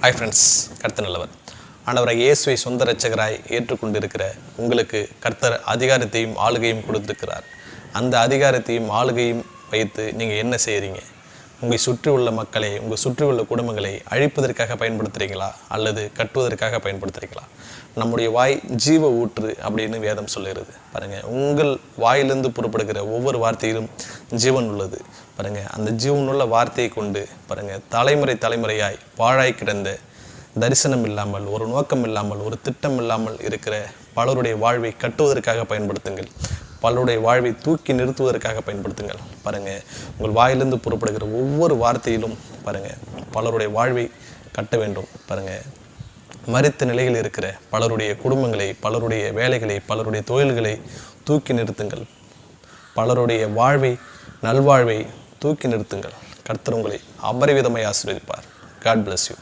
Hi friends, கர்த்தர் நல்லவர். ஆண்டவராக இயேசுவை சொந்த இரட்சகராய் ஏற்றுக்கொண்டிருக்கிற உங்களுக்கு கர்த்தர் அதிகாரத்தையும் ஆளுகையும் கொடுத்திருக்கிறார். அந்த அதிகாரத்தையும் ஆளுகையும் வைத்து நீங்கள் என்ன செய்கிறீங்க? உங்களை சுற்றி உள்ள மக்களை, உங்கள் சுற்றி உள்ள குடும்பங்களை அழிப்பதற்காக பயன்படுத்துகிறீங்களா அல்லது கட்டுவதற்காக பயன்படுத்துகிறீங்களா? நம்முடைய வாய் ஜீவ ஊற்று அப்படின்னு வேதம் சொல்லுகிறது. பாருங்கள், உங்கள் வாயிலிருந்து புறப்படுகிற ஒவ்வொரு வார்த்தையிலும் ஜீவன் உள்ளது. பாருங்கள், அந்த ஜீவனுள்ள வார்த்தையை கொண்டு பாருங்கள், தலைமுறையாய் பாழாய் கிடந்த, தரிசனம் இல்லாமல், ஒரு நோக்கம் இல்லாமல், ஒரு திட்டம் இல்லாமல் இருக்கிற பலருடைய வாழ்வை கட்டுவதற்காக பயன்படுத்துங்கள். பலருடைய வாழ்வை தூக்கி நிறுத்துவதற்காக பயன்படுத்துங்கள். பாருங்கள், உங்கள் வாயிலிருந்து புறப்படுகிற ஒவ்வொரு வார்த்தையிலும் பாருங்கள், பலருடைய வாழ்வை கட்ட வேண்டும். பாருங்கள், மரித்த நிலையில் இருக்கிற பலருடைய குடும்பங்களை, பலருடைய வேலைகளை, பலருடைய தொழில்களை தூக்கி நிறுத்துங்கள். பலருடைய வாழ்வை, நல்வாழ்வை தூக்கி நிறுத்துங்கள். கர்த்தர் உங்களை அபரிவிதமாய் ஆசீர்வதிப்பார். God bless you.